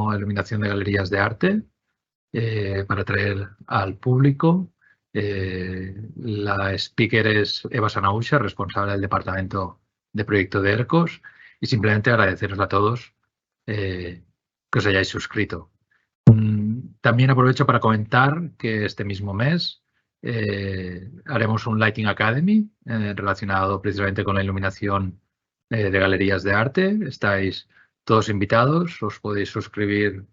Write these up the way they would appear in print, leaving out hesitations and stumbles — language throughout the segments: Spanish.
torno a iluminación de galerías de arte para atraer al público. La speaker es Eva Sanahuja, responsable del departamento de proyecto de ERCOS, y simplemente agradeceros a todos que os hayáis suscrito. También aprovecho para comentar que este mismo mes haremos un Lighting Academy relacionado precisamente con la iluminación de galerías de arte. Estáis todos invitados, os podéis suscribir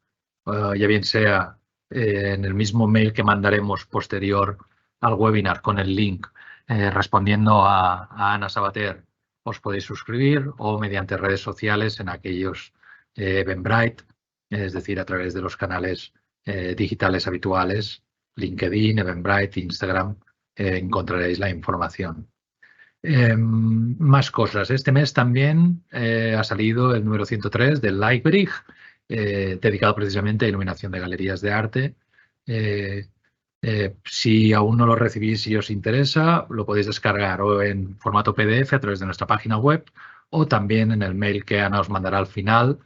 ya bien sea en el mismo mail que mandaremos posterior al webinar con el link respondiendo a Ana Sabater, os podéis suscribir, o mediante redes sociales en aquellos Eventbrite, es decir, a través de los canales digitales habituales, LinkedIn, Eventbrite, Instagram, encontraréis la información. Más cosas. Este mes también ha salido el número 103 del Lightbrief, dedicado precisamente a iluminación de galerías de arte. Si aún no lo recibís y os interesa, lo podéis descargar o en formato PDF a través de nuestra página web, o también en el mail que Ana os mandará al final.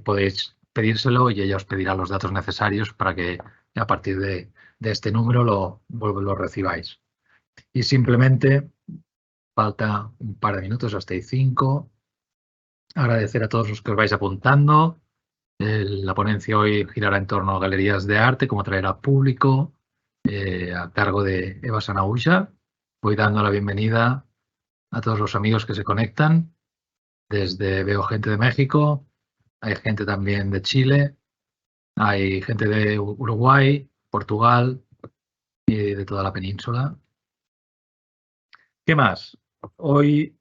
Podéis pedírselo y ella os pedirá los datos necesarios para que a partir de este número lo recibáis. Y simplemente, falta un par de minutos, hasta 5. Agradecer a todos los que os vais apuntando. La ponencia hoy girará en torno a galerías de arte, cómo atraer al público, a cargo de Eva Sanahuja. Voy dando la bienvenida a todos los amigos que se conectan. Veo gente de México, hay gente también de Chile, hay gente de Uruguay, Portugal y de toda la península. ¿Qué más? Hoy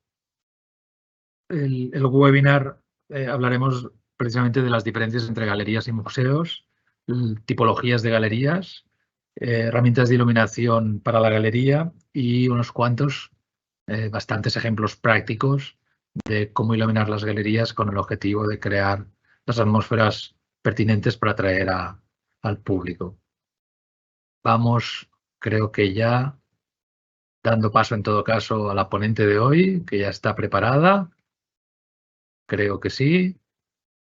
el webinar hablaremos precisamente de las diferencias entre galerías y museos, tipologías de galerías, herramientas de iluminación para la galería y unos cuantos, bastantes ejemplos prácticos de cómo iluminar las galerías con el objetivo de crear las atmósferas pertinentes para atraer al público. Vamos, creo que ya dando paso en todo caso a la ponente de hoy, que ya está preparada. Creo que sí.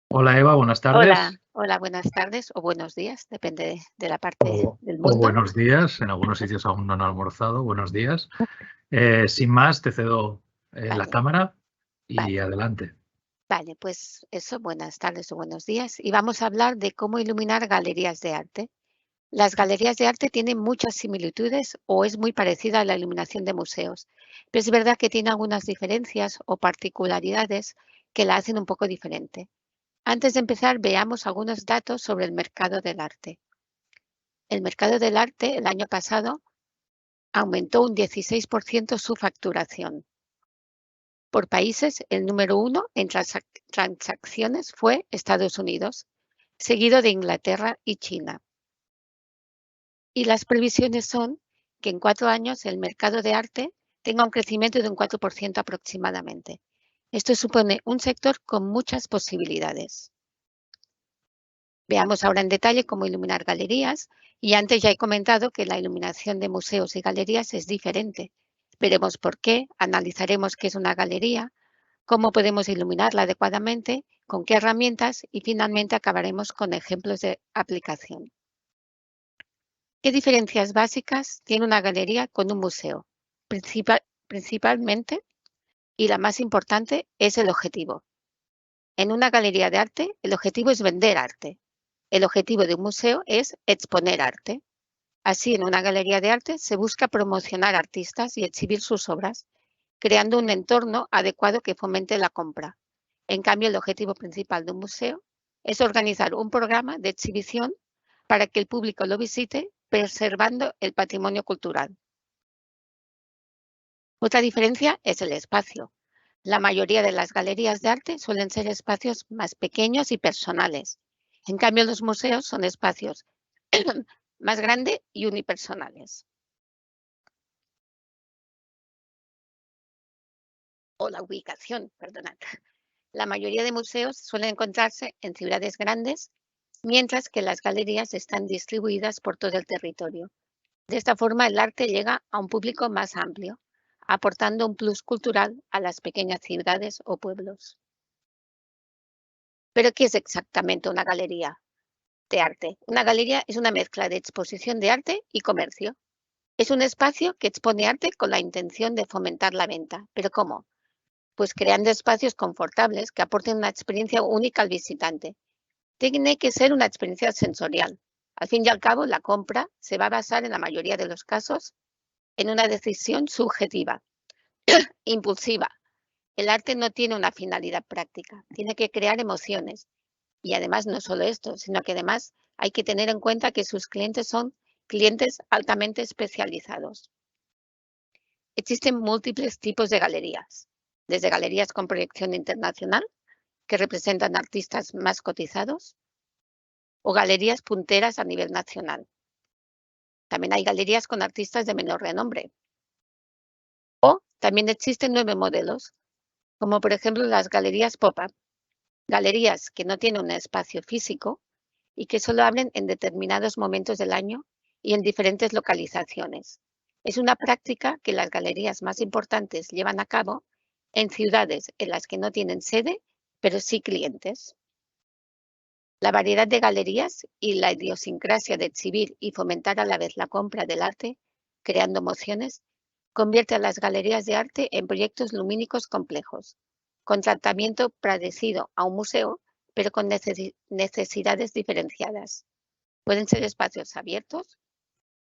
Hola Eva, buenas tardes. Hola, buenas tardes o buenos días, depende de la parte del mundo. O buenos días, en algunos sitios aún no han almorzado. Buenos días. Sin más, te cedo la cámara y adelante. Vale, pues eso, buenas tardes o buenos días. Y vamos a hablar de cómo iluminar galerías de arte. Las galerías de arte tienen muchas similitudes o es muy parecida a la iluminación de museos, pero es verdad que tiene algunas diferencias o particularidades que la hacen un poco diferente. Antes de empezar, veamos algunos datos sobre el mercado del arte. El mercado del arte el año pasado aumentó un 16% su facturación. Por países, el número 1 en transacciones fue Estados Unidos, seguido de Inglaterra y China. Y las previsiones son que en 4 años el mercado de arte tenga un crecimiento de un 4% aproximadamente. Esto supone un sector con muchas posibilidades. Veamos ahora en detalle cómo iluminar galerías, y antes ya he comentado que la iluminación de museos y galerías es diferente. Veremos por qué, analizaremos qué es una galería, cómo podemos iluminarla adecuadamente, con qué herramientas y finalmente acabaremos con ejemplos de aplicación. ¿Qué diferencias básicas tiene una galería con un museo? Principalmente, y la más importante, es el objetivo. En una galería de arte, el objetivo es vender arte. El objetivo de un museo es exponer arte. Así, en una galería de arte se busca promocionar artistas y exhibir sus obras, creando un entorno adecuado que fomente la compra. En cambio, el objetivo principal de un museo es organizar un programa de exhibición para que el público lo visite, preservando el patrimonio cultural. Otra diferencia es el espacio. La mayoría de las galerías de arte suelen ser espacios más pequeños y personales. En cambio, los museos son espacios más grandes y unipersonales. O la ubicación, perdonad. La mayoría de museos suelen encontrarse en ciudades grandes, mientras que las galerías están distribuidas por todo el territorio. De esta forma, el arte llega a un público más amplio, aportando un plus cultural a las pequeñas ciudades o pueblos. ¿Pero qué es exactamente una galería? de arte. Una galería es una mezcla de exposición de arte y comercio. Es un espacio que expone arte con la intención de fomentar la venta. ¿Pero cómo? Pues creando espacios confortables que aporten una experiencia única al visitante. Tiene que ser una experiencia sensorial. Al fin y al cabo, la compra se va a basar en la mayoría de los casos en una decisión subjetiva, impulsiva. El arte no tiene una finalidad práctica, tiene que crear emociones. Y además no solo esto, sino que además hay que tener en cuenta que sus clientes son clientes altamente especializados. Existen múltiples tipos de galerías, desde galerías con proyección internacional, que representan artistas más cotizados, o galerías punteras a nivel nacional. También hay galerías con artistas de menor renombre. O también existen 9 modelos, como por ejemplo las galerías pop-up, galerías que no tienen un espacio físico y que solo abren en determinados momentos del año y en diferentes localizaciones. Es una práctica que las galerías más importantes llevan a cabo en ciudades en las que no tienen sede, pero sí clientes. La variedad de galerías y la idiosincrasia de exhibir y fomentar a la vez la compra del arte, creando emociones, convierte a las galerías de arte en proyectos lumínicos complejos, con tratamiento parecido a un museo, pero con necesidades diferenciadas. Pueden ser espacios abiertos,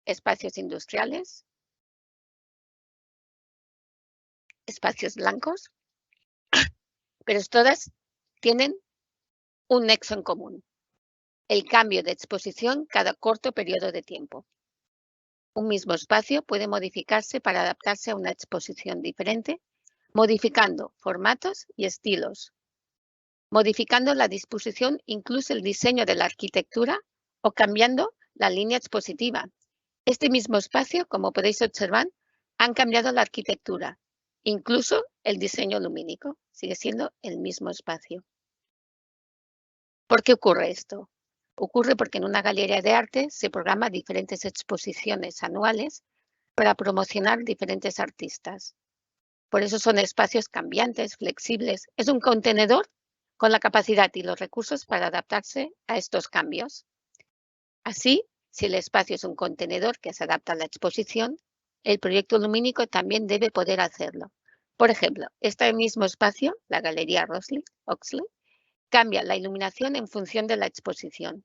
espacios industriales, espacios blancos, pero todas tienen un nexo en común: el cambio de exposición cada corto periodo de tiempo. Un mismo espacio puede modificarse para adaptarse a una exposición diferente, modificando formatos y estilos, modificando la disposición, incluso el diseño de la arquitectura, o cambiando la línea expositiva. Este mismo espacio, como podéis observar, han cambiado la arquitectura, incluso el diseño lumínico. Sigue siendo el mismo espacio. ¿Por qué ocurre esto? Ocurre porque en una galería de arte se programan diferentes exposiciones anuales para promocionar diferentes artistas. Por eso son espacios cambiantes, flexibles. Es un contenedor con la capacidad y los recursos para adaptarse a estos cambios. Así, si el espacio es un contenedor que se adapta a la exposición, el proyecto lumínico también debe poder hacerlo. Por ejemplo, este mismo espacio, la Galería Oxley, cambia la iluminación en función de la exposición,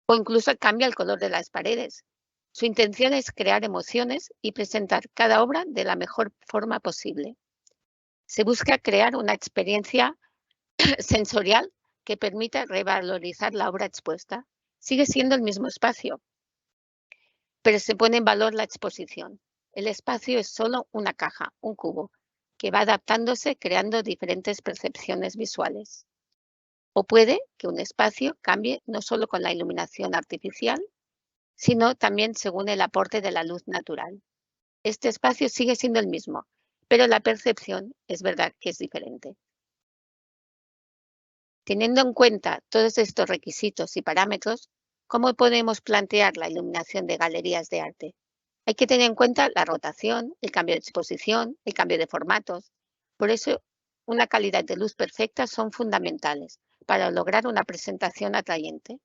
o incluso cambia el color de las paredes. Su intención es crear emociones y presentar cada obra de la mejor forma posible. Se busca crear una experiencia sensorial que permita revalorizar la obra expuesta. Sigue siendo el mismo espacio, pero se pone en valor la exposición. El espacio es solo una caja, un cubo, que va adaptándose creando diferentes percepciones visuales. O puede que un espacio cambie no solo con la iluminación artificial, sino también según el aporte de la luz natural. Este espacio sigue siendo el mismo, pero la percepción es verdad que es diferente. Teniendo en cuenta todos estos requisitos y parámetros, ¿cómo podemos plantear la iluminación de galerías de arte? Hay que tener en cuenta la rotación, el cambio de exposición, el cambio de formatos. Por eso, una calidad de luz perfecta son fundamentales para lograr una presentación atrayente.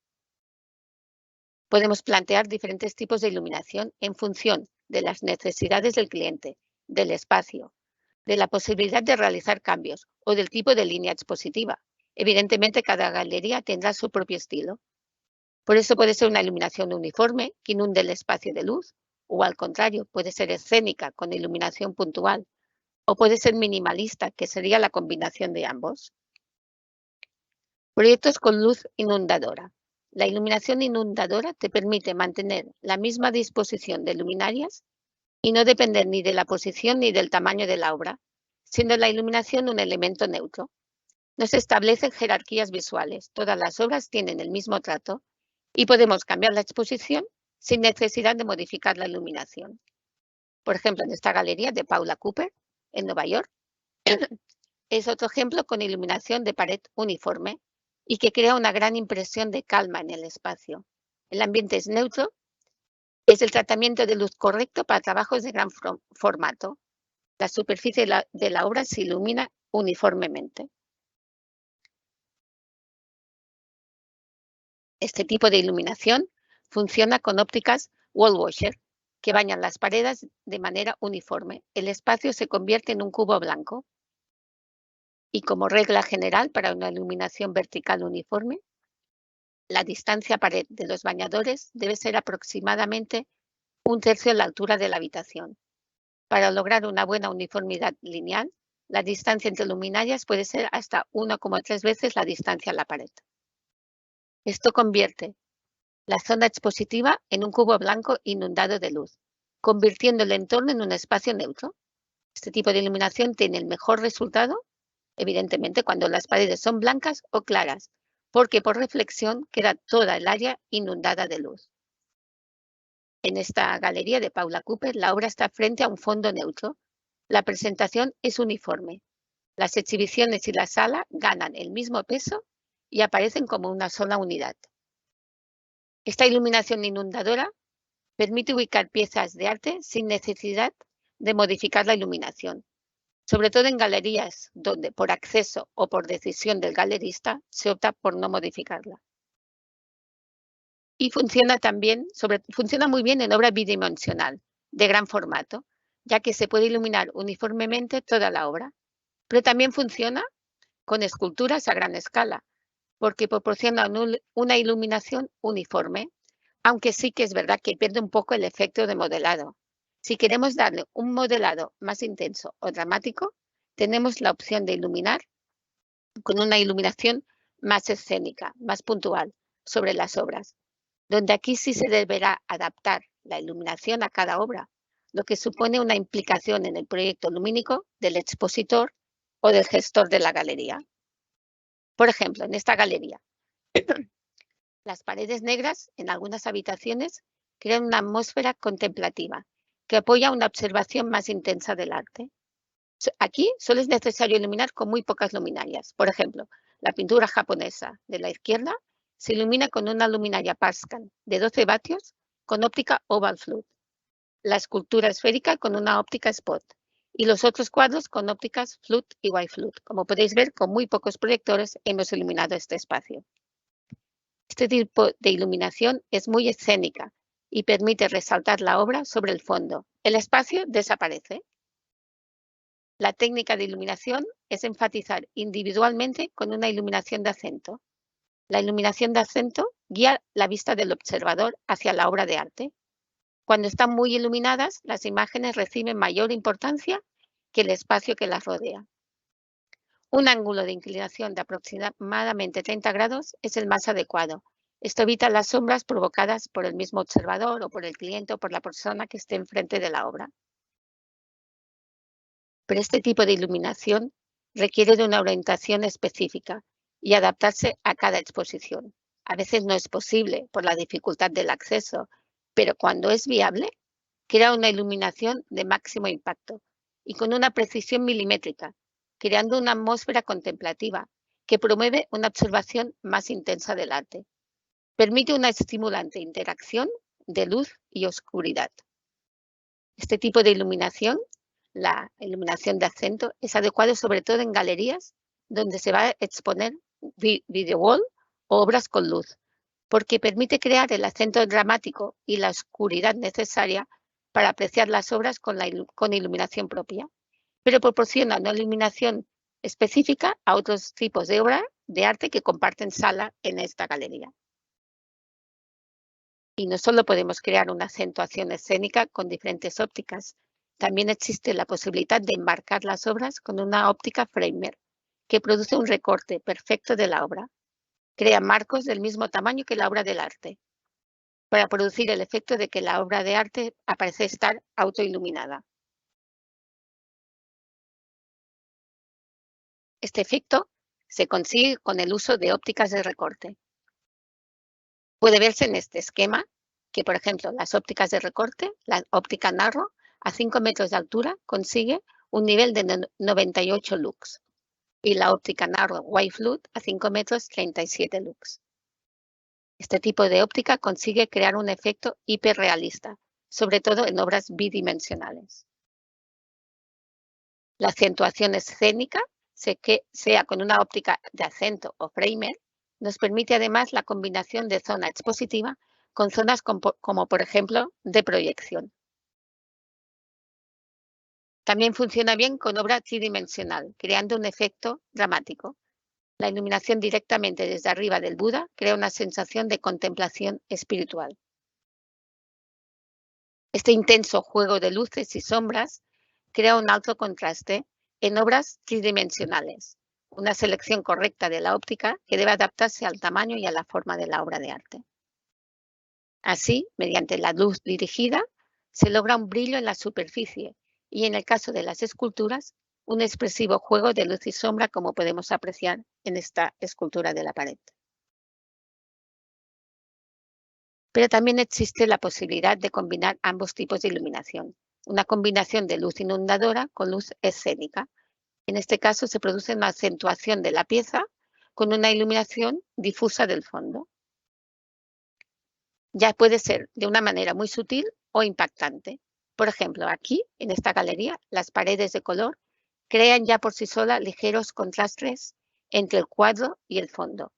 Podemos plantear diferentes tipos de iluminación en función de las necesidades del cliente, del espacio, de la posibilidad de realizar cambios o del tipo de línea expositiva. Evidentemente, cada galería tendrá su propio estilo. Por eso puede ser una iluminación uniforme que inunde el espacio de luz, o al contrario, puede ser escénica con iluminación puntual, o puede ser minimalista, que sería la combinación de ambos. Proyectos con luz inundadora. La iluminación inundadora te permite mantener la misma disposición de luminarias y no depender ni de la posición ni del tamaño de la obra, siendo la iluminación un elemento neutro. No se establecen jerarquías visuales, todas las obras tienen el mismo trato y podemos cambiar la exposición sin necesidad de modificar la iluminación. Por ejemplo, en esta galería de Paula Cooper, en Nueva York, es otro ejemplo con iluminación de pared uniforme y que crea una gran impresión de calma en el espacio. El ambiente es neutro, es el tratamiento de luz correcto para trabajos de gran formato. La superficie de la obra se ilumina uniformemente. Este tipo de iluminación funciona con ópticas wall washer, que bañan las paredes de manera uniforme. El espacio se convierte en un cubo blanco. Y como regla general para una iluminación vertical uniforme, la distancia pared de los bañadores debe ser aproximadamente 1/3 de la altura de la habitación. Para lograr una buena uniformidad lineal, la distancia entre luminarias puede ser hasta 1,3 veces la distancia a la pared. Esto convierte la zona expositiva en un cubo blanco inundado de luz, convirtiendo el entorno en un espacio neutro. Este tipo de iluminación tiene el mejor resultado, evidentemente, cuando las paredes son blancas o claras, porque por reflexión queda toda el área inundada de luz. En esta galería de Paula Cooper, la obra está frente a un fondo neutro. La presentación es uniforme. Las exhibiciones y la sala ganan el mismo peso y aparecen como una sola unidad. Esta iluminación inundadora permite ubicar piezas de arte sin necesidad de modificar la iluminación, sobre todo en galerías donde por acceso o por decisión del galerista se opta por no modificarla. Y funciona muy bien en obra bidimensional, de gran formato, ya que se puede iluminar uniformemente toda la obra. Pero también funciona con esculturas a gran escala, porque proporciona una iluminación uniforme, aunque sí que es verdad que pierde un poco el efecto de modelado. Si queremos darle un modelado más intenso o dramático, tenemos la opción de iluminar con una iluminación más escénica, más puntual sobre las obras, donde aquí sí se deberá adaptar la iluminación a cada obra, lo que supone una implicación en el proyecto lumínico del expositor o del gestor de la galería. Por ejemplo, en esta galería, las paredes negras en algunas habitaciones crean una atmósfera contemplativa que apoya una observación más intensa del arte. Aquí solo es necesario iluminar con muy pocas luminarias. Por ejemplo, la pintura japonesa de la izquierda se ilumina con una luminaria Parscan de 12 vatios con óptica Oval Flood, la escultura esférica con una óptica Spot y los otros cuadros con ópticas Flood y Wide Flood. Como podéis ver, con muy pocos proyectores hemos iluminado este espacio. Este tipo de iluminación es muy escénica y permite resaltar la obra sobre el fondo. El espacio desaparece. La técnica de iluminación es enfatizar individualmente con una iluminación de acento. La iluminación de acento guía la vista del observador hacia la obra de arte. Cuando están muy iluminadas, las imágenes reciben mayor importancia que el espacio que las rodea. Un ángulo de inclinación de aproximadamente 30 grados es el más adecuado. Esto evita las sombras provocadas por el mismo observador o por el cliente o por la persona que esté enfrente de la obra. Pero este tipo de iluminación requiere de una orientación específica y adaptarse a cada exposición. A veces no es posible por la dificultad del acceso, pero cuando es viable, crea una iluminación de máximo impacto y con una precisión milimétrica, creando una atmósfera contemplativa que promueve una observación más intensa del arte. Permite una estimulante interacción de luz y oscuridad. Este tipo de iluminación, la iluminación de acento, es adecuado sobre todo en galerías donde se va a exponer video wall o obras con luz, porque permite crear el acento dramático y la oscuridad necesaria para apreciar las obras con iluminación propia, pero proporciona una iluminación específica a otros tipos de obra de arte que comparten sala en esta galería. Y no solo podemos crear una acentuación escénica con diferentes ópticas, también existe la posibilidad de enmarcar las obras con una óptica framer, que produce un recorte perfecto de la obra. Crea marcos del mismo tamaño que la obra del arte, para producir el efecto de que la obra de arte parece estar autoiluminada. Este efecto se consigue con el uso de ópticas de recorte. Puede verse en este esquema que, por ejemplo, las ópticas de recorte, la óptica Narrow, a 5 metros de altura consigue un nivel de 98 lux y la óptica Narrow Wide Flood a 5 metros 37 lux. Este tipo de óptica consigue crear un efecto hiperrealista, sobre todo en obras bidimensionales. La acentuación escénica, sea con una óptica de acento o framer, Nos permite además la combinación de zona expositiva con zonas como por ejemplo de proyección. También funciona bien con obra tridimensional, creando un efecto dramático. La iluminación directamente desde arriba del Buda crea una sensación de contemplación espiritual. Este intenso juego de luces y sombras crea un alto contraste en obras tridimensionales, una selección correcta de la óptica que debe adaptarse al tamaño y a la forma de la obra de arte. Así, mediante la luz dirigida, se logra un brillo en la superficie y, en el caso de las esculturas, un expresivo juego de luz y sombra, como podemos apreciar en esta escultura de la pared. Pero también existe la posibilidad de combinar ambos tipos de iluminación, una combinación de luz inundadora con luz escénica. En este caso se produce una acentuación de la pieza con una iluminación difusa del fondo. Ya puede ser de una manera muy sutil o impactante. Por ejemplo, aquí, en esta galería, las paredes de color crean ya por sí solas ligeros contrastes entre el cuadro y el fondo.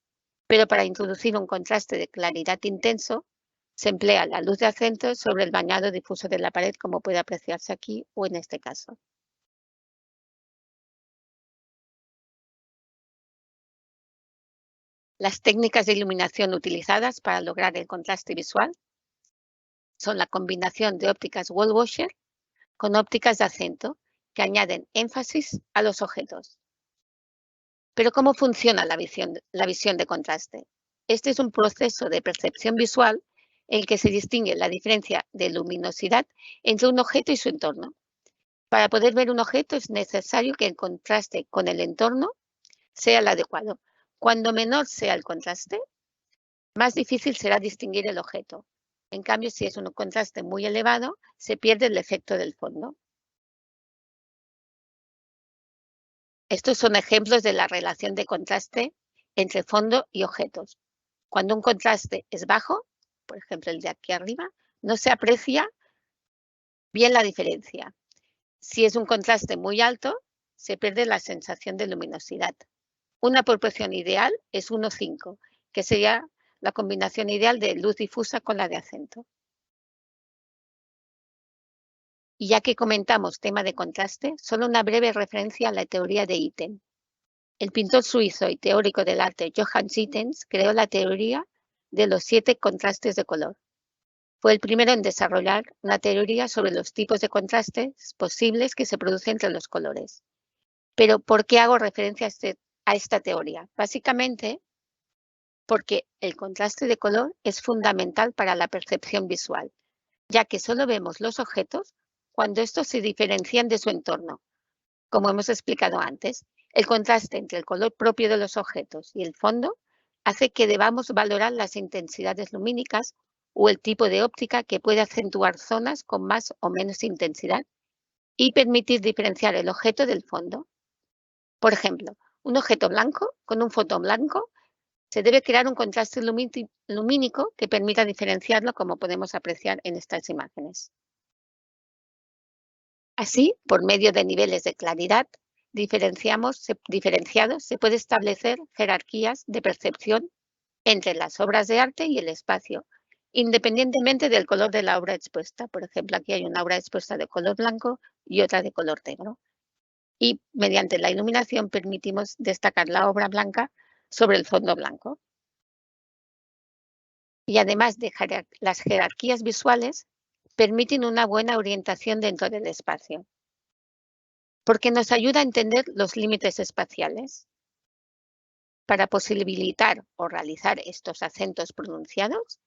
Pero para introducir un contraste de claridad intenso, se emplea la luz de acento sobre el bañado difuso de la pared, como puede apreciarse aquí o en este caso. Las técnicas de iluminación utilizadas para lograr el contraste visual son la combinación de ópticas wall washer con ópticas de acento que añaden énfasis a los objetos. Pero ¿cómo funciona la visión de contraste? Este es un proceso de percepción visual en el que se distingue la diferencia de luminosidad entre un objeto y su entorno. Para poder ver un objeto es necesario que el contraste con el entorno sea el adecuado. Cuando menor sea el contraste, más difícil será distinguir el objeto. En cambio, si es un contraste muy elevado, se pierde el efecto del fondo. Estos son ejemplos de la relación de contraste entre fondo y objetos. Cuando un contraste es bajo, por ejemplo el de aquí arriba, no se aprecia bien la diferencia. Si es un contraste muy alto, se pierde la sensación de luminosidad. Una proporción ideal es 1:5, que sería la combinación ideal de luz difusa con la de acento. Y ya que comentamos tema de contraste, solo una breve referencia a la teoría de Itten. El pintor suizo y teórico del arte Johannes Itten creó la teoría de los 7 contrastes de color. Fue el primero en desarrollar una teoría sobre los tipos de contrastes posibles que se producen entre los colores. Pero ¿por qué hago referencia a esta teoría? Básicamente porque el contraste de color es fundamental para la percepción visual, ya que solo vemos los objetos cuando estos se diferencian de su entorno. Como hemos explicado antes, el contraste entre el color propio de los objetos y el fondo hace que debamos valorar las intensidades lumínicas o el tipo de óptica que puede acentuar zonas con más o menos intensidad y permitir diferenciar el objeto del fondo. Por ejemplo, un objeto blanco con un fotón blanco se debe crear un contraste lumínico que permita diferenciarlo, como podemos apreciar en estas imágenes. Así, por medio de niveles de claridad diferenciados, se puede establecer jerarquías de percepción entre las obras de arte y el espacio, independientemente del color de la obra expuesta. Por ejemplo, aquí hay una obra expuesta de color blanco y otra de color negro. Y mediante la iluminación permitimos destacar la obra blanca sobre el fondo blanco. Y además de las jerarquías visuales, permiten una buena orientación dentro del espacio, porque nos ayuda a entender los límites espaciales. Para posibilitar o realizar estos acentos pronunciados,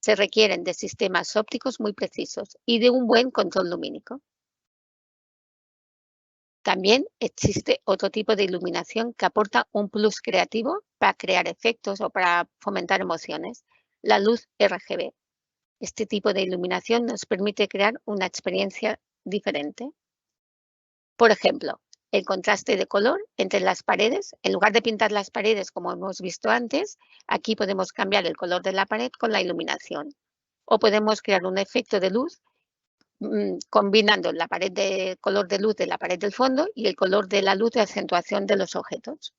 se requieren de sistemas ópticos muy precisos y de un buen control lumínico. También existe otro tipo de iluminación que aporta un plus creativo para crear efectos o para fomentar emociones, la luz RGB. Este tipo de iluminación nos permite crear una experiencia diferente. Por ejemplo, el contraste de color entre las paredes. En lugar de pintar las paredes como hemos visto antes, aquí podemos cambiar el color de la pared con la iluminación. O podemos crear un efecto de luz combinando la pared de color de luz de la pared del fondo y el color de la luz de acentuación de los objetos.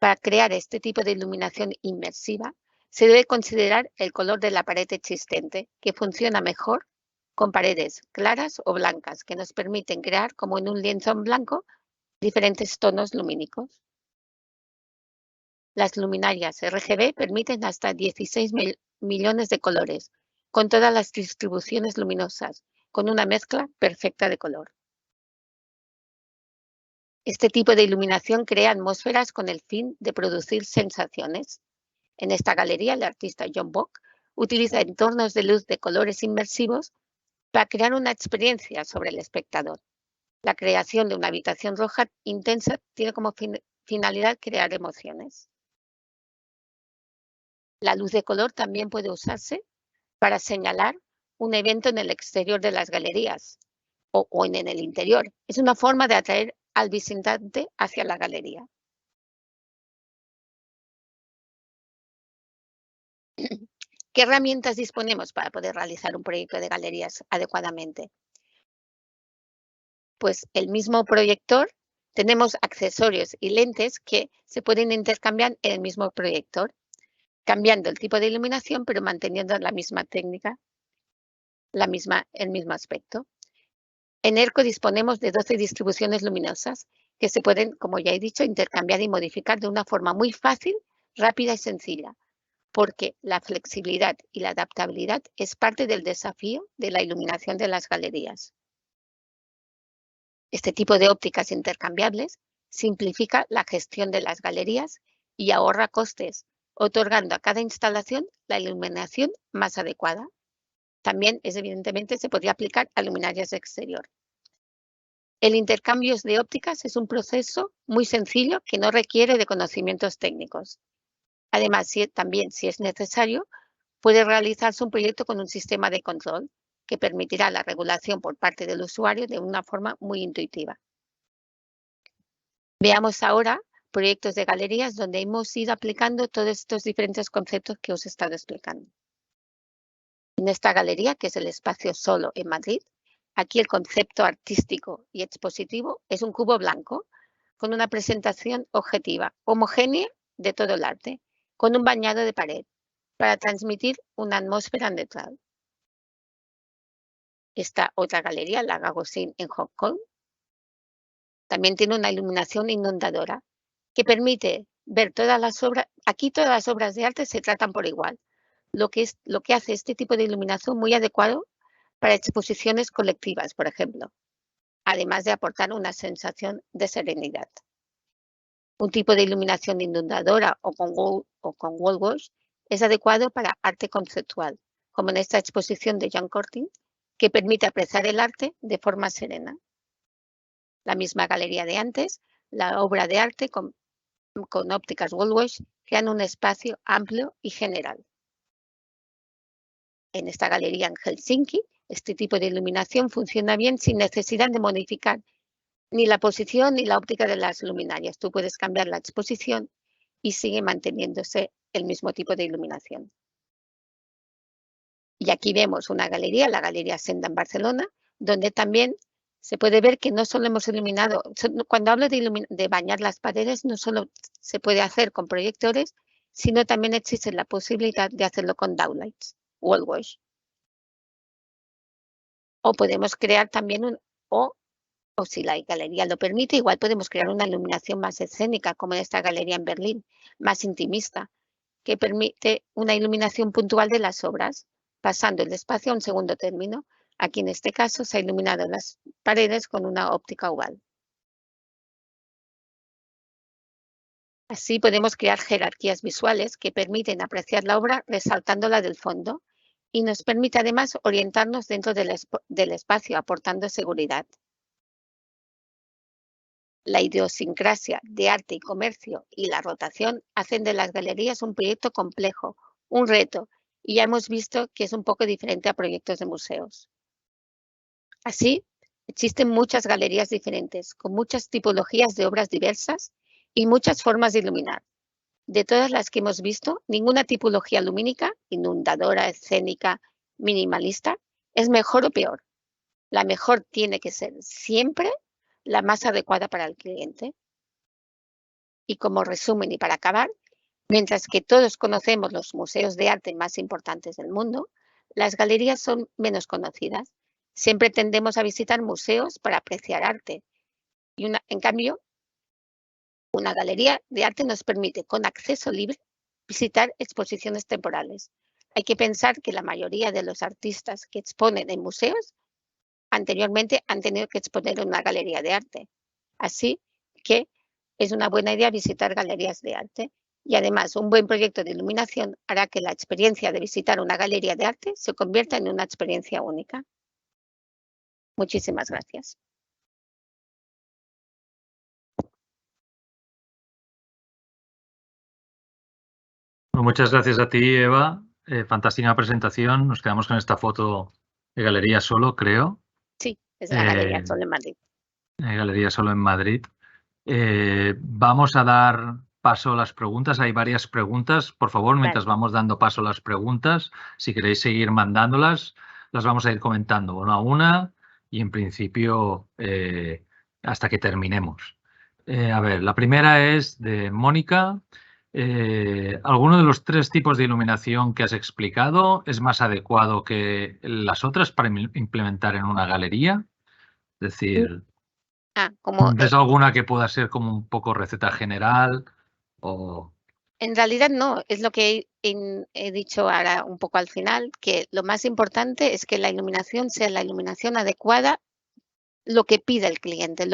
Para crear este tipo de iluminación inmersiva, se debe considerar el color de la pared existente, que funciona mejor con paredes claras o blancas, que nos permiten crear, como en un lienzo en blanco, diferentes tonos lumínicos. Las luminarias RGB permiten hasta 16 millones de colores, con todas las distribuciones luminosas, con una mezcla perfecta de color. Este tipo de iluminación crea atmósferas con el fin de producir sensaciones. En esta galería, el artista John Bock utiliza entornos de luz de colores inmersivos para crear una experiencia sobre el espectador. La creación de una habitación roja intensa tiene como finalidad crear emociones. La luz de color también puede usarse para señalar un evento en el exterior de las galerías o en el interior. Es una forma de atraer al visitante hacia la galería. ¿Qué herramientas disponemos para poder realizar un proyecto de galerías adecuadamente? Pues el mismo proyector, tenemos accesorios y lentes que se pueden intercambiar en el mismo proyector, cambiando el tipo de iluminación, pero manteniendo la misma técnica, el mismo aspecto. En ERCO disponemos de 12 distribuciones luminosas que se pueden, como ya he dicho, intercambiar y modificar de una forma muy fácil, rápida y sencilla, porque la flexibilidad y la adaptabilidad es parte del desafío de la iluminación de las galerías. Este tipo de ópticas intercambiables simplifica la gestión de las galerías y ahorra costes, otorgando a cada instalación la iluminación más adecuada. También, evidentemente, se podría aplicar a luminarias de exterior. El intercambio de ópticas es un proceso muy sencillo que no requiere de conocimientos técnicos. Además, también, si es necesario, puede realizarse un proyecto con un sistema de control que permitirá la regulación por parte del usuario de una forma muy intuitiva. Veamos ahora proyectos de galerías donde hemos ido aplicando todos estos diferentes conceptos que os he estado explicando. En esta galería, que es el Espacio Solo en Madrid, aquí el concepto artístico y expositivo es un cubo blanco con una presentación objetiva, homogénea de todo el arte, con un bañado de pared, para transmitir una atmósfera neutral. Esta otra galería, la Gagosian en Hong Kong, también tiene una iluminación inundadora que permite ver todas las obras. Aquí todas las obras de arte se tratan por igual, lo que hace este tipo de iluminación muy adecuado para exposiciones colectivas, por ejemplo, además de aportar una sensación de serenidad. Un tipo de iluminación inundadora o con wall wash es adecuado para arte conceptual, como en esta exposición de Jean Cortin, que permite apreciar el arte de forma serena. La misma galería de antes, la obra de arte con ópticas wall wash crean un espacio amplio y general. En esta galería en Helsinki, este tipo de iluminación funciona bien sin necesidad de modificar ni la posición ni la óptica de las luminarias. Tú puedes cambiar la exposición y sigue manteniéndose el mismo tipo de iluminación. Y aquí vemos una galería, la Galería Senda en Barcelona, donde también se puede ver que no solo hemos iluminado, cuando hablo de bañar las paredes, no solo se puede hacer con proyectores, sino también existe la posibilidad de hacerlo con downlights, wall wash. O podemos crear también o si la galería lo permite, igual podemos crear una iluminación más escénica, como en esta galería en Berlín, más intimista, que permite una iluminación puntual de las obras, pasando el espacio a un segundo término. Aquí en este caso se ha iluminado las paredes con una óptica oval. Así podemos crear jerarquías visuales que permiten apreciar la obra resaltándola del fondo y nos permite además orientarnos dentro del espacio, aportando seguridad. La idiosincrasia de arte y comercio y la rotación hacen de las galerías un proyecto complejo, un reto, y ya hemos visto que es un poco diferente a proyectos de museos. Así, existen muchas galerías diferentes, con muchas tipologías de obras diversas y muchas formas de iluminar. De todas las que hemos visto, ninguna tipología lumínica, inundadora, escénica, minimalista, es mejor o peor. La mejor tiene que ser siempre la más adecuada para el cliente. Y como resumen y para acabar, mientras que todos conocemos los museos de arte más importantes del mundo, las galerías son menos conocidas. Siempre tendemos a visitar museos para apreciar arte. En cambio, una galería de arte nos permite, con acceso libre, visitar exposiciones temporales. Hay que pensar que la mayoría de los artistas que exponen en museos anteriormente han tenido que exponer en una galería de arte. Así que es una buena idea visitar galerías de arte. Y además, un buen proyecto de iluminación hará que la experiencia de visitar una galería de arte se convierta en una experiencia única. Muchísimas gracias. Bueno, muchas gracias a ti, Eva. Fantástica presentación. Nos quedamos con esta foto de Galería Solo, creo. Sí, es la Galería Solo en Madrid. Galería Solo en Madrid. Vamos a dar paso a las preguntas. Hay varias preguntas. Por favor, mientras vamos dando paso a las preguntas, si queréis seguir mandándolas, las vamos a ir comentando una a una y en principio hasta que terminemos. A ver, la primera es de Mónica. ¿Alguno de los 3 tipos de iluminación que has explicado es más adecuado que las otras para implementar en una galería? Es decir, ¿ves alguna que pueda ser como un poco receta general? En realidad no, es lo que he dicho ahora un poco al final, que lo más importante es que la iluminación sea la iluminación adecuada, lo que pida el cliente,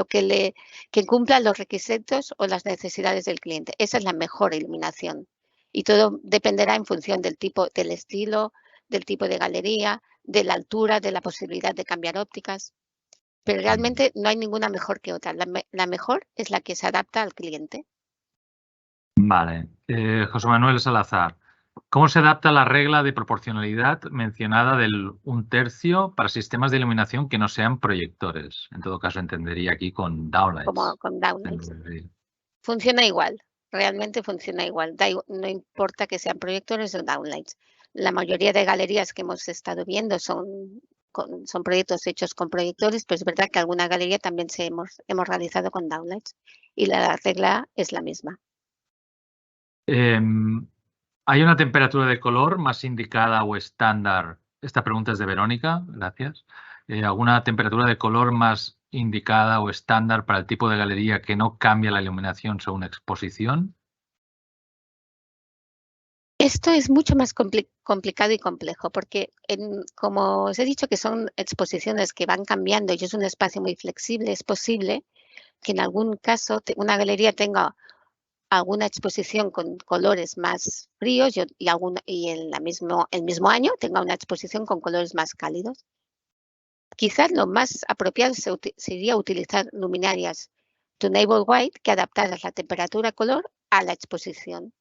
que cumpla los requisitos o las necesidades del cliente. Esa es la mejor iluminación. Y todo dependerá en función del tipo, del estilo, del tipo de galería, de la altura, de la posibilidad de cambiar ópticas. Pero realmente no hay ninguna mejor que otra. La mejor es la que se adapta al cliente. Vale. José Manuel Salazar, ¿cómo se adapta la regla de proporcionalidad mencionada del 1/3 para sistemas de iluminación que no sean proyectores? En todo caso, entendería aquí con downlights. Como con downlights. Funciona igual, realmente funciona igual. No importa que sean proyectores o downlights. La mayoría de galerías que hemos estado viendo son proyectos hechos con proyectores, pero es verdad que alguna galería también hemos realizado con downlights y la regla es la misma. ¿Hay una temperatura de color más indicada o estándar? Esta pregunta es de Verónica, gracias. ¿Alguna temperatura de color más indicada o estándar para el tipo de galería que no cambia la iluminación según exposición? Esto es mucho más complicado y complejo porque, como os he dicho, que son exposiciones que van cambiando y es un espacio muy flexible, es posible que en algún caso una galería tenga alguna exposición con colores más fríos y el mismo año tenga una exposición con colores más cálidos. Quizás lo más apropiado sería utilizar luminarias tunable white que adaptaran la temperatura color a la exposición.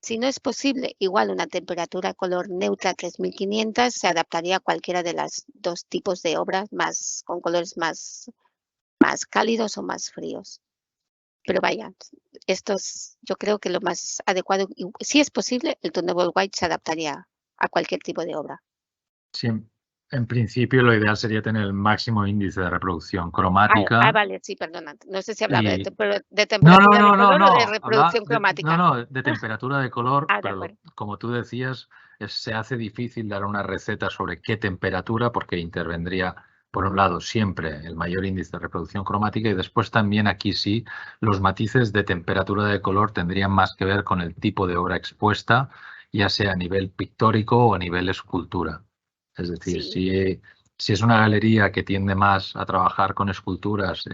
Si no es posible, igual una temperatura color neutra 3500 se adaptaría a cualquiera de los 2 tipos de obras con colores más cálidos o más fríos. Pero vaya, yo creo que lo más adecuado, si es posible, el tunable white se adaptaría a cualquier tipo de obra. Sí, en principio lo ideal sería tener el máximo índice de reproducción cromática. Vale, sí, perdona. No sé si hablaba de temperatura de color o de reproducción cromática. No, de temperatura de color, pero acuerdo. como tú decías, se hace difícil dar una receta sobre qué temperatura porque intervendría, por un lado, siempre el mayor índice de reproducción cromática y después también aquí sí, los matices de temperatura de color tendrían más que ver con el tipo de obra expuesta, ya sea a nivel pictórico o a nivel escultura. Es decir, Sí. si es una galería que tiende más a trabajar con esculturas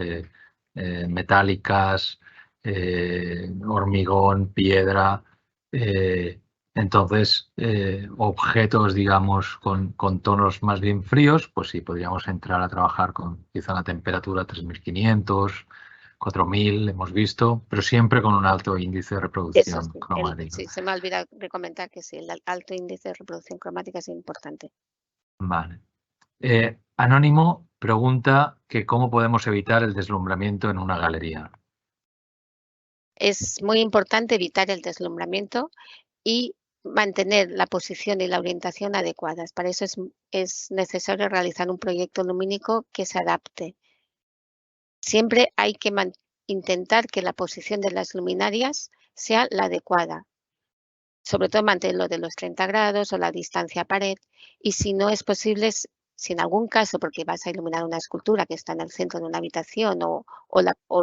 metálicas, hormigón, piedra, entonces objetos, digamos, con tonos más bien fríos, pues sí, podríamos entrar a trabajar con quizá una temperatura 3500, 4000, hemos visto, pero siempre con un alto índice de reproducción cromática. Sí, se me ha olvidado de comentar que sí, el alto índice de reproducción cromática es importante. Vale. Anónimo pregunta que cómo podemos evitar el deslumbramiento en una galería. Es muy importante evitar el deslumbramiento y mantener la posición y la orientación adecuadas. Para eso es necesario realizar un proyecto lumínico que se adapte. Siempre hay que intentar que la posición de las luminarias sea la adecuada. Sobre todo mantener lo de los 30 grados o la distancia a pared. Y si no es posible, si en algún caso, porque vas a iluminar una escultura que está en el centro de una habitación o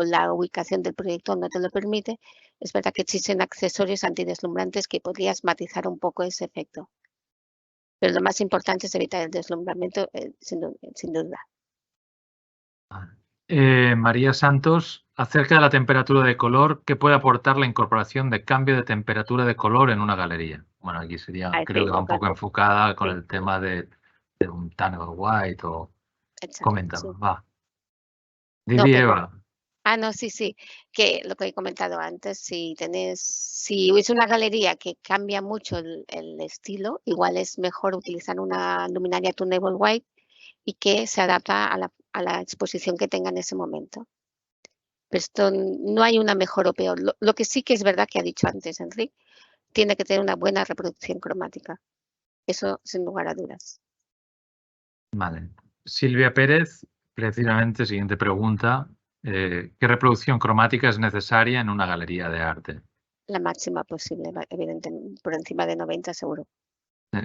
la ubicación del proyector no te lo permite, es verdad que existen accesorios antideslumbrantes que podrías matizar un poco ese efecto. Pero lo más importante es evitar el deslumbramiento, sin duda. María Santos, acerca de la temperatura de color, ¿qué puede aportar la incorporación de cambio de temperatura de color en una galería? Bueno, aquí sería, creo que va un poco enfocada con el tema de un tunnel white o... Exacto, Comenta, sí. va. No, Didi, Eva. no, sí. Que lo que he comentado antes, si es una galería que cambia mucho el estilo, igual es mejor utilizar una luminaria tunable white y que se adapta a la exposición que tenga en ese momento. Pero esto no hay una mejor o peor. Lo que sí que es verdad que ha dicho antes Enrique, tiene que tener una buena reproducción cromática. Eso sin lugar a dudas. Vale. Silvia Pérez, precisamente, siguiente pregunta. ¿Qué reproducción cromática es necesaria en una galería de arte? La máxima posible, evidentemente, por encima de 90 seguro.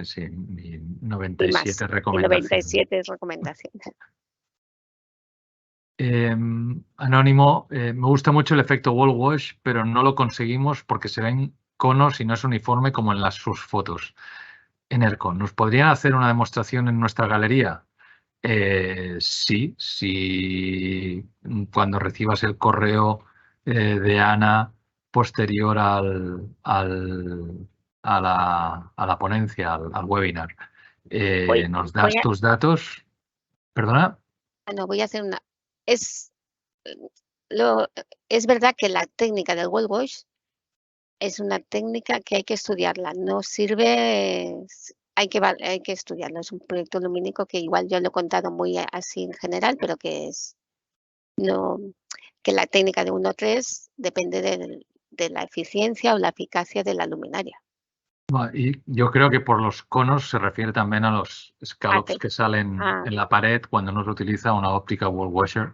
Sí, mi Y 97 más. recomendación. 97 es recomendación. Anónimo, me gusta mucho el efecto wall wash, pero no lo conseguimos porque se ven conos y no es uniforme como en sus fotos. En ERCO, ¿nos podrían hacer una demostración en nuestra galería? Sí, cuando recibas el correo de Ana posterior a la ponencia, al webinar, nos das tus datos. ¿Perdona? No, voy a hacer una... Es verdad que la técnica del wall wash es una técnica que hay que estudiarla. No sirve... Hay que estudiarlo. Es un proyecto lumínico que igual yo lo he contado muy así en general, pero que la técnica de 1.3 depende de la eficiencia o la eficacia de la luminaria. Y yo creo que por los conos se refiere también a los scallops que salen en la pared cuando no se utiliza una óptica wall washer.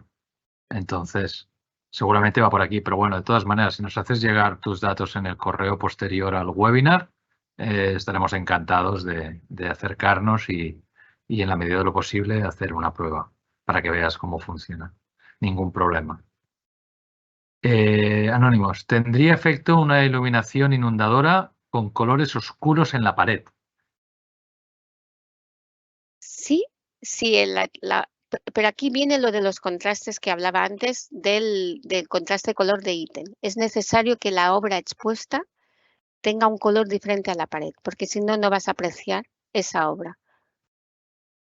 Entonces, seguramente va por aquí. Pero bueno, de todas maneras, si nos haces llegar tus datos en el correo posterior al webinar, estaremos encantados de acercarnos y en la medida de lo posible hacer una prueba para que veas cómo funciona. Ningún problema. Anónimos, ¿tendría efecto una iluminación inundadora con colores oscuros en la pared? Sí, pero aquí viene lo de los contrastes que hablaba antes del contraste de color de ítem. Es necesario que la obra expuesta tenga un color diferente a la pared, porque si no, no vas a apreciar esa obra.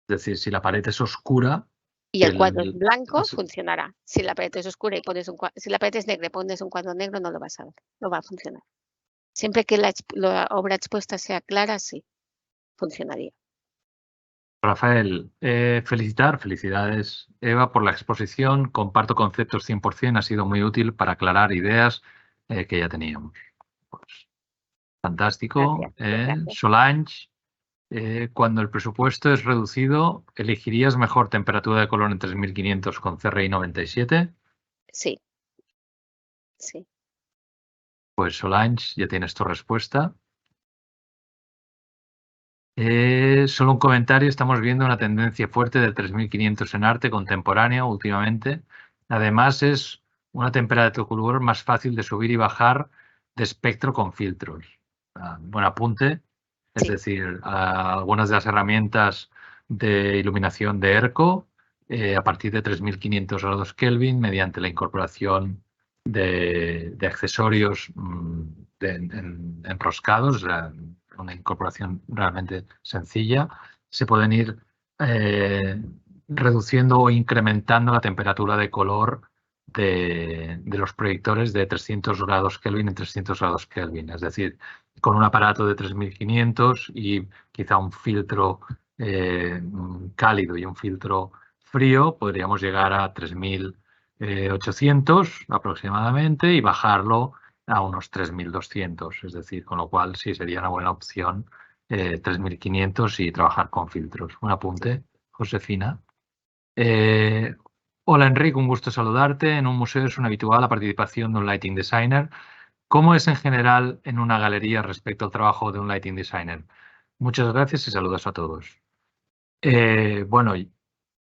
Es decir, si la pared es oscura... Y el cuadro es blanco, funcionará. Si la pared es oscura y si la pared es negra y pones un cuadro negro, no lo vas a ver, no va a funcionar. Siempre que la obra expuesta sea clara, sí, funcionaría. Rafael, felicidades, Eva, por la exposición. Comparto conceptos 100%, ha sido muy útil para aclarar ideas que ya teníamos. Pues, fantástico. Gracias. Solange, cuando el presupuesto es reducido, ¿elegirías mejor temperatura de color en 3500 con CRI 97? Sí. Pues Solange, ya tienes tu respuesta. Solo un comentario, estamos viendo una tendencia fuerte del 3500 en arte contemporáneo últimamente. Además es una temperatura de color más fácil de subir y bajar de espectro con filtros. Buen apunte. Es decir, algunas de las herramientas de iluminación de ERCO a partir de 3500 grados Kelvin mediante la incorporación de accesorios enroscados, una incorporación realmente sencilla, se pueden ir reduciendo o incrementando la temperatura de color de los proyectores de 300 grados Kelvin en 300 grados Kelvin. Es decir, con un aparato de 3500 y quizá un filtro cálido y un filtro frío, podríamos llegar a 3800 aproximadamente y bajarlo a unos 3200, es decir, con lo cual sí sería una buena opción 3500 y trabajar con filtros. Un apunte, Josefina. Hola Enrique, un gusto saludarte. En un museo es una habitual la participación de un lighting designer. ¿Cómo es en general en una galería respecto al trabajo de un lighting designer? Muchas gracias y saludos a todos. Bueno,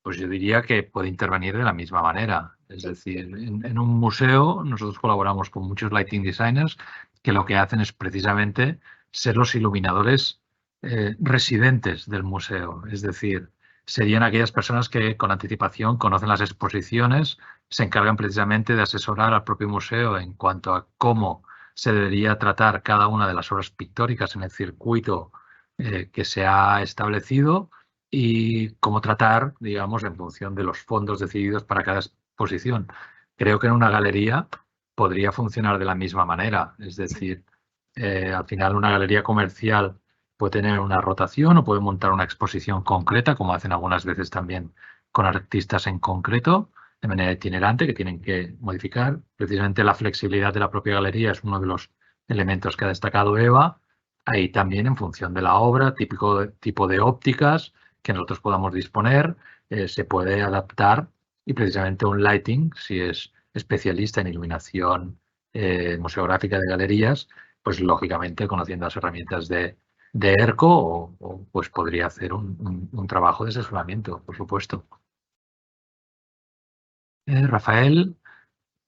pues yo diría que puede intervenir de la misma manera. Es Sí, decir, en un museo nosotros colaboramos con muchos lighting designers que lo que hacen es precisamente ser los iluminadores residentes del museo. Es decir, serían aquellas personas que con anticipación conocen las exposiciones, se encargan precisamente de asesorar al propio museo en cuanto a cómo se debería tratar cada una de las obras pictóricas en el circuito que se ha establecido y cómo tratar, digamos, en función de los fondos decididos para cada exposición. Creo que en una galería podría funcionar de la misma manera. Es sí, decir, al final una galería comercial puede tener una rotación o puede montar una exposición concreta, como hacen algunas veces también con artistas en concreto, de manera itinerante, que tienen que modificar. Precisamente la flexibilidad de la propia galería es uno de los elementos que ha destacado Eva. Ahí también, en función de la obra, tipo de ópticas que nosotros podamos disponer, se puede adaptar y precisamente un lighting, si es especialista en iluminación museográfica de galerías, pues lógicamente conociendo las herramientas de ERCO, pues podría hacer un trabajo de asesoramiento, por supuesto. Rafael,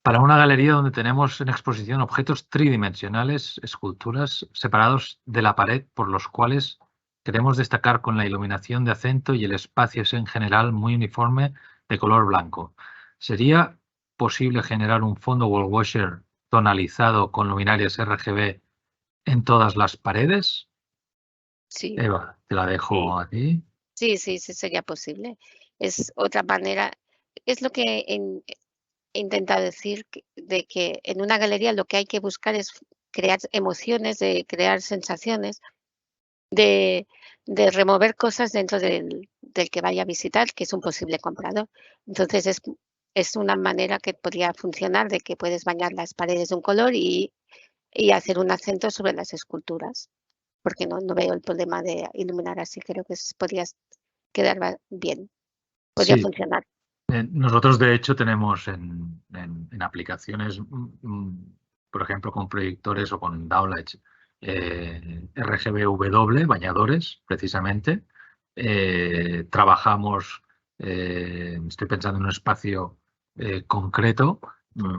para una galería donde tenemos en exposición objetos tridimensionales, esculturas separados de la pared por los cuales queremos destacar con la iluminación de acento y el espacio es en general muy uniforme de color blanco. ¿Sería posible generar un fondo wall washer tonalizado con luminarias RGB en todas las paredes? sí, Eva, te la dejo sí, a ti. sí, sí, sí sería posible. Es otra manera, es lo que he intentado decir, de que en una galería lo que hay que buscar es crear emociones, de crear sensaciones, de, de remover cosas dentro del que vaya a visitar, que es un posible comprador. Entonces es una manera que podría funcionar de que puedes bañar las paredes de un color y hacer un acento sobre las esculturas, porque no veo el problema de iluminar así, creo que podría quedar bien, podría Sí, funcionar. nosotros, de hecho, tenemos en aplicaciones, por ejemplo, con proyectores o con downlights, RGBW, bañadores, precisamente. Trabajamos, estoy pensando en un espacio concreto,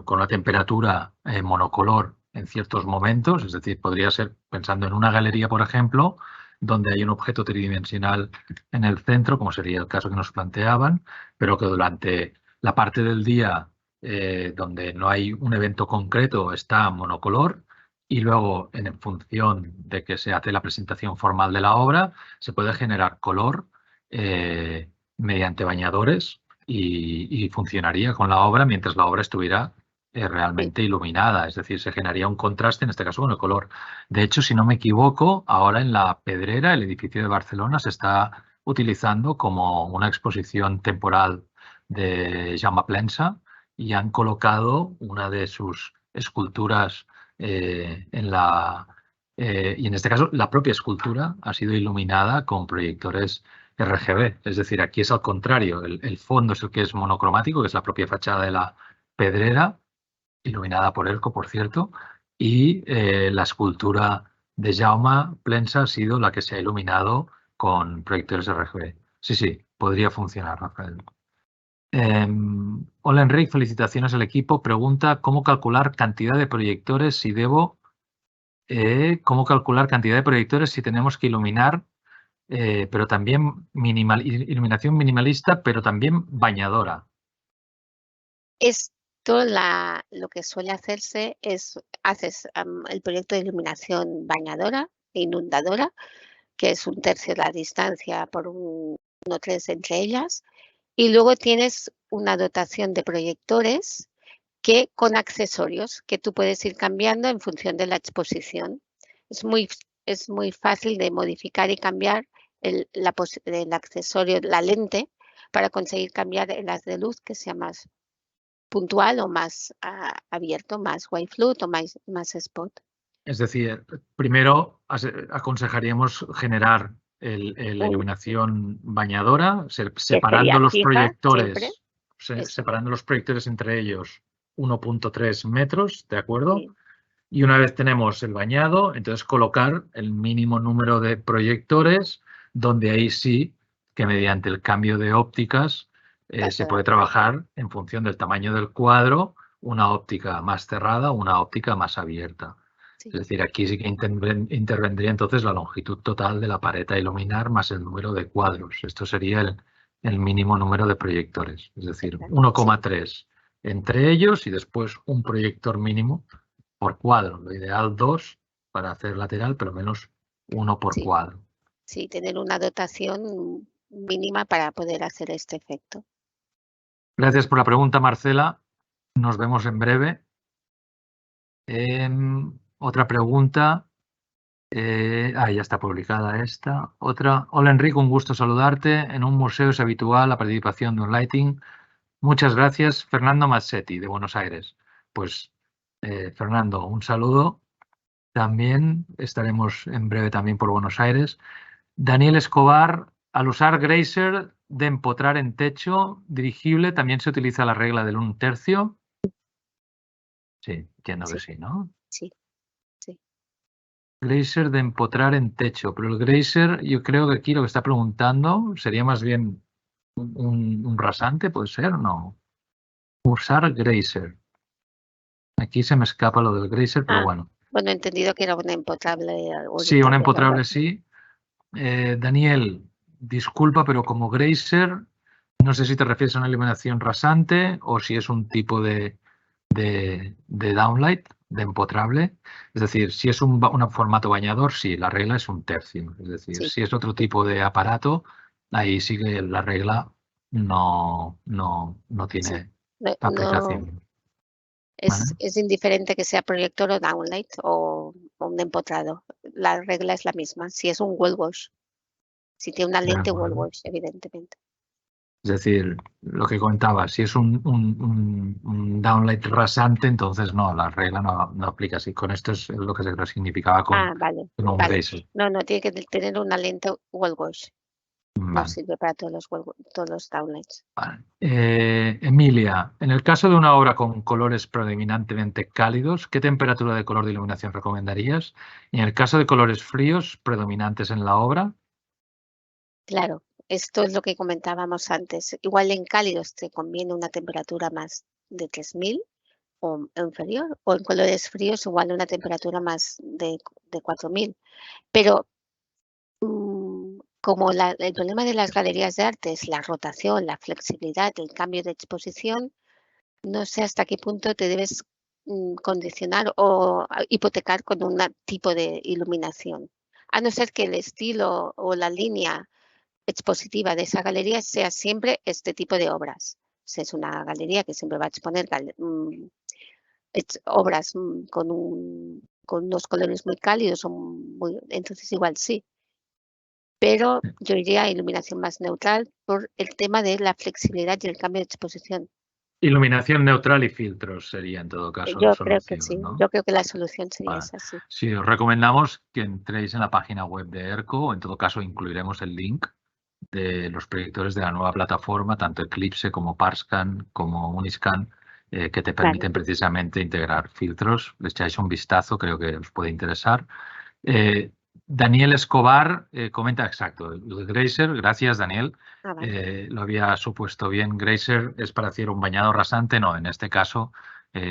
con una temperatura monocolor en ciertos momentos, es decir, podría ser pensando en una galería, por ejemplo, donde hay un objeto tridimensional en el centro, como sería el caso que nos planteaban, pero que durante la parte del día donde no hay un evento concreto está monocolor y luego en función de que se hace la presentación formal de la obra se puede generar color mediante bañadores y funcionaría con la obra mientras la obra estuviera Sí, realmente iluminada, es decir, se generaría un contraste en este caso con el color. De hecho, si no me equivoco, ahora en La Pedrera, el edificio de Barcelona, se está utilizando como una exposición temporal de Jaume Plensa y han colocado una de sus esculturas en la... y en este caso la propia escultura ha sido iluminada con proyectores RGB. Es decir, aquí es al contrario, el fondo es el que es monocromático, que es la propia fachada de la Pedrera, iluminada por ERCO, por cierto, y la escultura de Jaume Plensa ha sido la que se ha iluminado con proyectores RGB. Sí, sí, podría funcionar, Rafael. Hola Enrique, felicitaciones al equipo. Pregunta, ¿cómo calcular cantidad de proyectores si cómo calcular cantidad de proyectores si tenemos que iluminar, pero también iluminación minimalista, pero también bañadora? esto lo que suele hacerse es, haces el proyecto de iluminación bañadora e inundadora, que es 1/3 de la distancia por 1,3 entre ellas, y luego tienes una dotación de proyectores que con accesorios que tú puedes ir cambiando en función de la exposición. Es muy, es muy fácil de modificar y cambiar el accesorio, la lente, para conseguir cambiar el haz de luz que sea más puntual o más abierto, más white flood o más spot. Es decir, primero aconsejaríamos generar la Un, iluminación bañadora, que separando sería los fija siempre, proyectores, separando los proyectores entre ellos 1.3 metros, ¿de acuerdo? Sí. Y una vez tenemos el bañado, entonces colocar el mínimo número de proyectores, donde ahí sí que mediante el cambio de ópticas se puede trabajar en función del tamaño del cuadro, una óptica más cerrada, una óptica más abierta. Sí. Es decir, aquí sí que intervendría entonces la longitud total de la pared a iluminar más el número de cuadros. Esto sería el mínimo número de proyectores, es decir, 1,3 entre ellos y después un proyector mínimo por cuadro. Lo ideal 2 para hacer lateral, pero menos 1 por cuadro. Sí, tener una dotación mínima para poder hacer este efecto. Gracias por la pregunta, Marcela. Nos vemos en breve. Otra pregunta. Ya está publicada esta. Otra. Hola, Enrique, un gusto saludarte. En un museo es habitual la participación de un lighting. Muchas gracias, Fernando Mazzetti, de Buenos Aires. Pues, Fernando, un saludo. También estaremos en breve también por Buenos Aires. Daniel Escobar, al usar Grazer de empotrar en techo dirigible, también se utiliza la regla del 1/3. Sí, entiendo que sí, ¿no? Sí. Grazer de empotrar en techo, pero el Grazer, yo creo que aquí lo que está preguntando sería más bien un rasante, ¿puede ser? No. Usar Grazer. Aquí se me escapa lo del Grazer, pero bueno. Bueno, he entendido que era una empotrable. Sí, una empotrable sí. Daniel, disculpa, pero como Grazer, no sé si te refieres a una iluminación rasante o si es un tipo de downlight, de empotrable. Es decir, si es un formato bañador, sí, la regla es 1/3. Es decir, si es otro tipo de aparato, ahí sí que la regla no tiene aplicación. Es indiferente que sea proyector o downlight o un empotrado. La regla es la misma. Si es un wall wash. Si tiene una lente wall wash, evidentemente. Es decir, lo que comentaba, si es un downlight rasante, entonces no, la regla no aplica así. Con esto es lo que se significaba con Vale. un Grazer. No, tiene que tener una lente wall wash. No Vale. sirve para todos los downlights. Vale. Emilia, en el caso de una obra con colores predominantemente cálidos, ¿qué temperatura de color de iluminación recomendarías? Y en el caso de colores fríos predominantes en la obra. Claro, esto es lo que comentábamos antes. Igual en cálidos te conviene una temperatura más de 3000 o inferior, o en colores fríos igual una temperatura más de 4000. Pero como el problema de las galerías de arte es la rotación, la flexibilidad, el cambio de exposición, no sé hasta qué punto te debes condicionar o hipotecar con un tipo de iluminación. A no ser que el estilo o la línea expositiva de esa galería sea siempre este tipo de obras. Si es una galería que siempre va a exponer obras con unos colores muy cálidos, entonces igual sí. Pero yo iría a iluminación más neutral por el tema de la flexibilidad y el cambio de exposición. Iluminación neutral y filtros sería en todo caso Yo la creo que solución, sí. ¿no? Yo creo que la solución sería esa, sí. Sí, os recomendamos que entréis en la página web de ERCO, o en todo caso incluiremos el link de los proyectores de la nueva plataforma, tanto Eclipse como Parscan como Uniscan, que te permiten precisamente integrar filtros. Le echáis un vistazo, creo que os puede interesar. Daniel Escobar comenta exacto, lo de Grazer, gracias Daniel, lo había supuesto bien. Grazer es para hacer un bañado rasante, no, en este caso la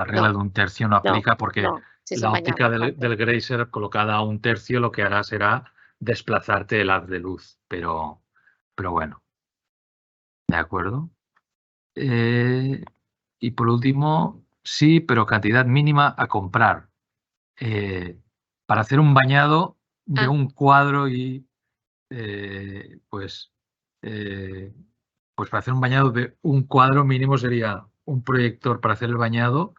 regla de 1/3 no aplica porque la óptica del Grazer colocada a 1/3 lo que hará será desplazarte el haz de luz, pero bueno, ¿de acuerdo? Y por último, sí, pero cantidad mínima a comprar. Para hacer un bañado de un cuadro y pues para hacer un bañado de un cuadro mínimo sería un proyector para hacer el bañado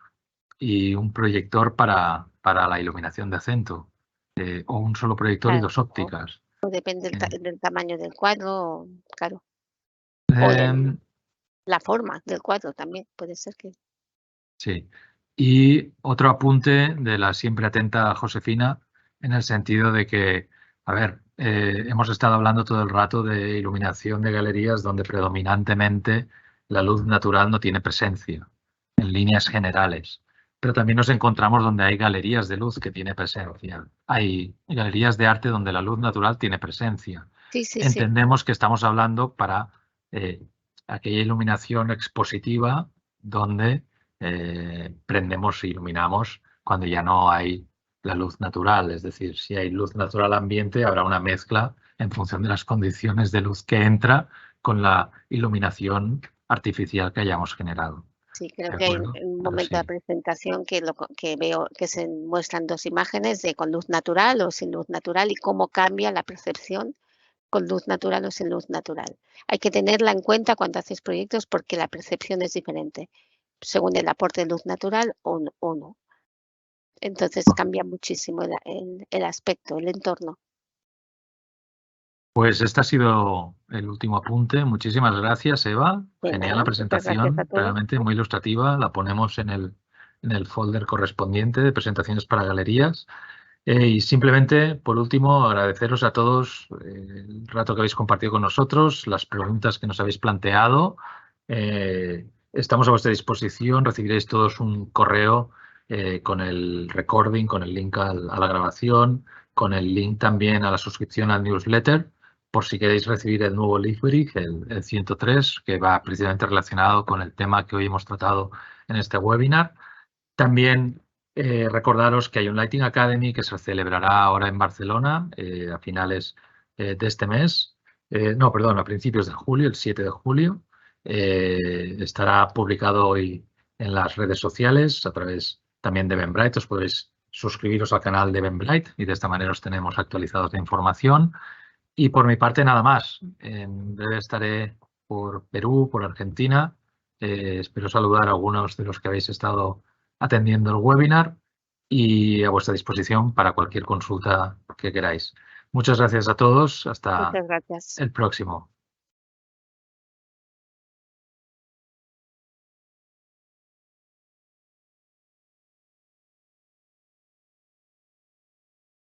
y un proyector para la iluminación de acento, o un solo proyector y 2 ópticas. O depende del tamaño del cuadro, claro. O de la forma del cuadro también, puede ser que. Sí. Y otro apunte de la siempre atenta Josefina, en el sentido de que A ver, hemos estado hablando todo el rato de iluminación de galerías donde predominantemente la luz natural no tiene presencia, en líneas generales. Pero también nos encontramos donde hay galerías de luz que tiene presencia. Hay galerías de arte donde la luz natural tiene presencia. Sí, sí, sí. Entendemos que estamos hablando para aquella iluminación expositiva donde prendemos e iluminamos cuando ya no hay la luz natural. Es decir, si hay luz natural ambiente, habrá una mezcla en función de las condiciones de luz que entra con la iluminación artificial que hayamos generado. Sí, creo ¿De que hay acuerdo? un Pero momento de la sí. presentación que veo que se muestran 2 imágenes de con luz natural o sin luz natural y cómo cambia la percepción con luz natural o sin luz natural. Hay que tenerla en cuenta cuando haces proyectos porque la percepción es diferente, según el aporte de luz natural o no. Entonces cambia muchísimo el aspecto, el entorno. Pues este ha sido el último apunte. Muchísimas gracias, Eva. De Genial la nada, muchas gracias a presentación, todos. realmente muy ilustrativa. La ponemos en el folder correspondiente de presentaciones para galerías. Y simplemente, por último, agradeceros a todos el rato que habéis compartido con nosotros, las preguntas que nos habéis planteado. Estamos a vuestra disposición. Recibiréis todos un correo con el recording, con el link a la grabación, con el link también a la suscripción al newsletter, por si queréis recibir el nuevo Library, el 103, que va precisamente relacionado con el tema que hoy hemos tratado en este webinar. También recordaros que hay un Lighting Academy que se celebrará ahora en Barcelona a finales de este mes. No, perdón, a principios de julio, el 7 de julio. Estará publicado hoy en las redes sociales a través también de Eventbrite. Os podéis suscribiros al canal de Eventbrite y de esta manera os tenemos actualizados de información. Y por mi parte nada más. En breve estaré por Perú, por Argentina. Espero saludar a algunos de los que habéis estado atendiendo el webinar y a vuestra disposición para cualquier consulta que queráis. Muchas gracias a todos. Hasta Muchas gracias. el próximo.